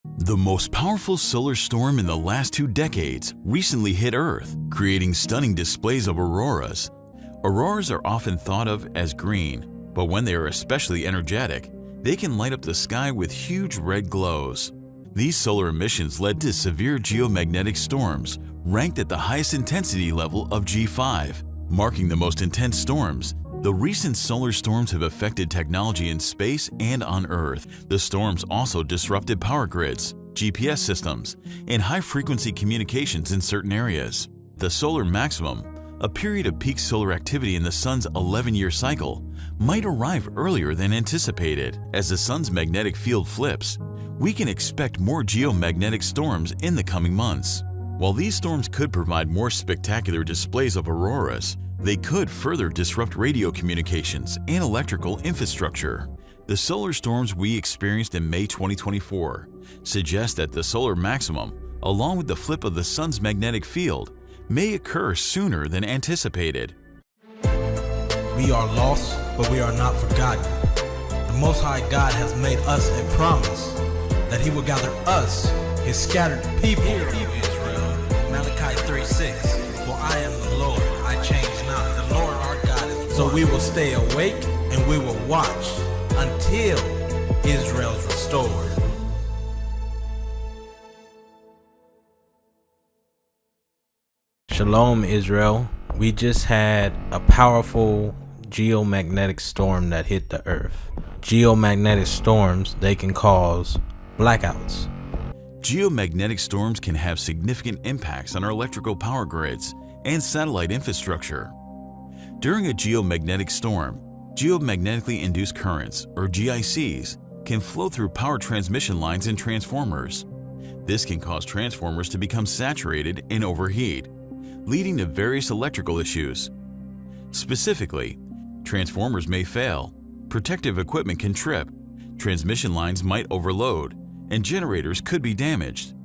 The most powerful solar storm in the last 2 decades recently hit Earth, creating stunning displays of auroras. Auroras are often thought of as green, but when they are especially energetic, they can light up the sky with huge red glows. These solar emissions led to severe geomagnetic storms, ranked at the highest intensity level of G5, marking the most intense storms. The recent solar storms have affected technology in space and on Earth. The storms also disrupted power grids, GPS systems, and high-frequency communications in certain areas. The solar maximum, a period of peak solar activity in the Sun's 11-year cycle, might arrive earlier than anticipated. As the Sun's magnetic field flips, we can expect more geomagnetic storms in the coming months. While these storms could provide more spectacular displays of auroras, they could further disrupt radio communications and electrical infrastructure. The solar storms we experienced in May 2024 suggest that the solar maximum, along with the flip of the Sun's magnetic field, may occur sooner than anticipated. We are lost, but we are not forgotten. The Most High God has made us a promise that He will gather us, His scattered people. Hear, Israel. Malachi 3:6. For I am the Lord, I change not. The Lord our God is one. So we will stay awake and we will watch until Israel's restored. Shalom Israel. We just had a powerful geomagnetic storm that hit the earth. Geomagnetic storms, they can cause blackouts. Geomagnetic storms can have significant impacts on our electrical power grids and satellite infrastructure. During a geomagnetic storm, geomagnetically induced currents, or GICs, can flow through power transmission lines and transformers. This can cause transformers to become saturated and overheat, leading to various electrical issues. Specifically, transformers may fail, protective equipment can trip, transmission lines might overload, and generators could be damaged.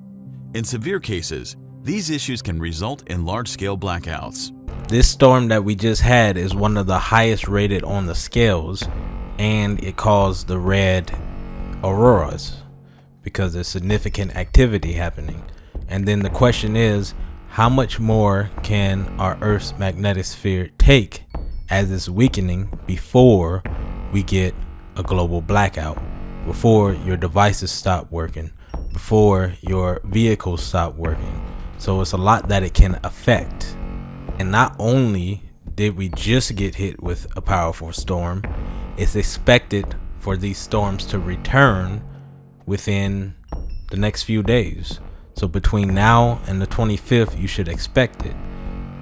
In severe cases, these issues can result in large-scale blackouts. This storm that we just had is one of the highest rated on the scales, and it caused the red auroras because there's significant activity happening. And then the question is, how much more can our Earth's magnetic sphere take as it's weakening before we get a global blackout? Before your devices stop working, before your vehicles stop working. So it's a lot that it can affect. And not only did we just get hit with a powerful storm, it's expected for these storms to return within the next few days. So between now and the 25th, you should expect it.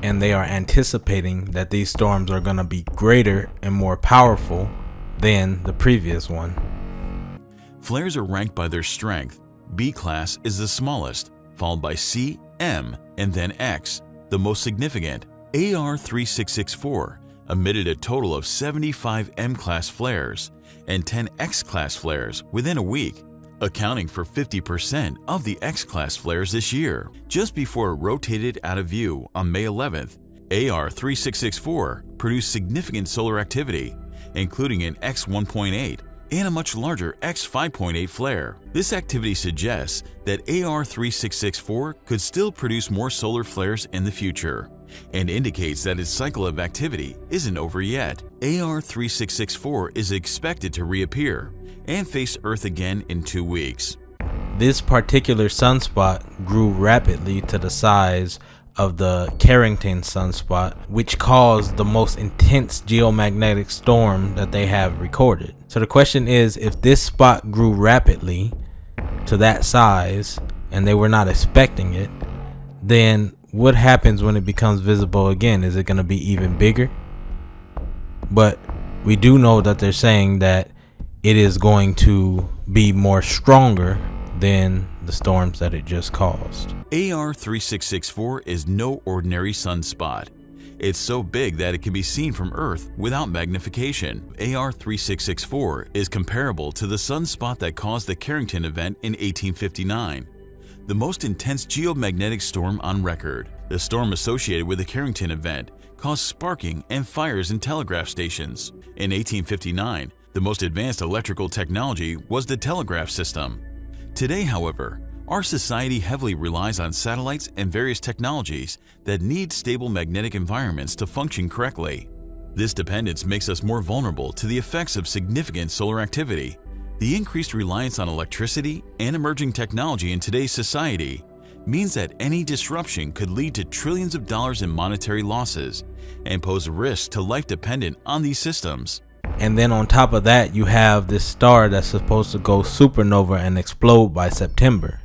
And they are anticipating that these storms are going to be greater and more powerful than the previous one. Flares are ranked by their strength. B class is the smallest, followed by C, M, and then X, the most significant. AR 3664 emitted a total of 75 M-class flares and 10 X-class flares within a week, accounting for 50% of the X-class flares this year. Just before it rotated out of view on May 11th, AR 3664 produced significant solar activity, including an X 1.8 and a much larger X 5.8 flare. This activity suggests that AR 3664 could still produce more solar flares in the future, and indicates that its cycle of activity isn't over yet. AR 3664 is expected to reappear and face Earth again in 2 weeks. This particular sunspot grew rapidly to the size of the Carrington sunspot, which caused the most intense geomagnetic storm that they have recorded. So the question is, if this spot grew rapidly to that size and they were not expecting it, then what happens when it becomes visible again? Is it going to be even bigger? But we do know that they're saying that it is going to be more stronger than the storms that it just caused. AR 3664 is no ordinary sunspot. It's so big that it can be seen from Earth without magnification. AR 3664 is comparable to the sunspot that caused the Carrington event in 1859, the most intense geomagnetic storm on record. The storm associated with the Carrington event caused sparking and fires in telegraph stations. In 1859, the most advanced electrical technology was the telegraph system. Today, however, our society heavily relies on satellites and various technologies that need stable magnetic environments to function correctly. This dependence makes us more vulnerable to the effects of significant solar activity. The increased reliance on electricity and emerging technology in today's society means that any disruption could lead to trillions of dollars in monetary losses and pose a risk to life dependent on these systems. And then on top of that, you have this star that's supposed to go supernova and explode by September.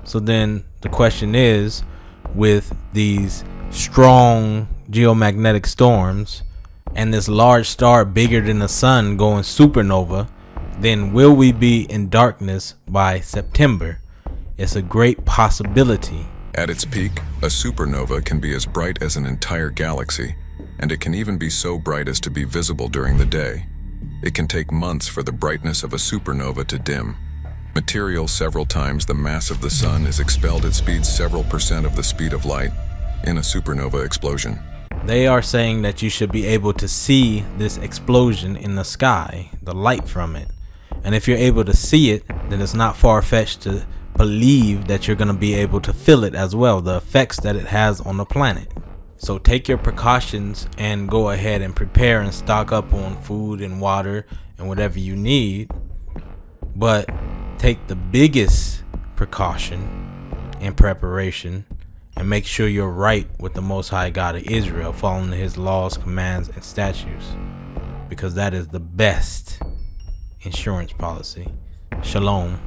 So then the question is, with these strong geomagnetic storms and this large star bigger than the sun going supernova, then will we be in darkness by September? It's a great possibility. At its peak, a supernova can be as bright as an entire galaxy, and it can even be so bright as to be visible during the day. It can take months for the brightness of a supernova to dim. Material several times the mass of the sun is expelled at speeds several percent of the speed of light in a supernova explosion. They are saying that you should be able to see this explosion in the sky, the light from it. And if you're able to see it, then it's not far-fetched to believe that you're going to be able to feel it as well, the effects that it has on the planet. So take your precautions and go ahead and prepare and stock up on food and water and whatever you need. But take the biggest precaution and preparation and make sure you're right with the Most High God of Israel, following his laws, commands, and statutes, because that is the best insurance policy. Shalom.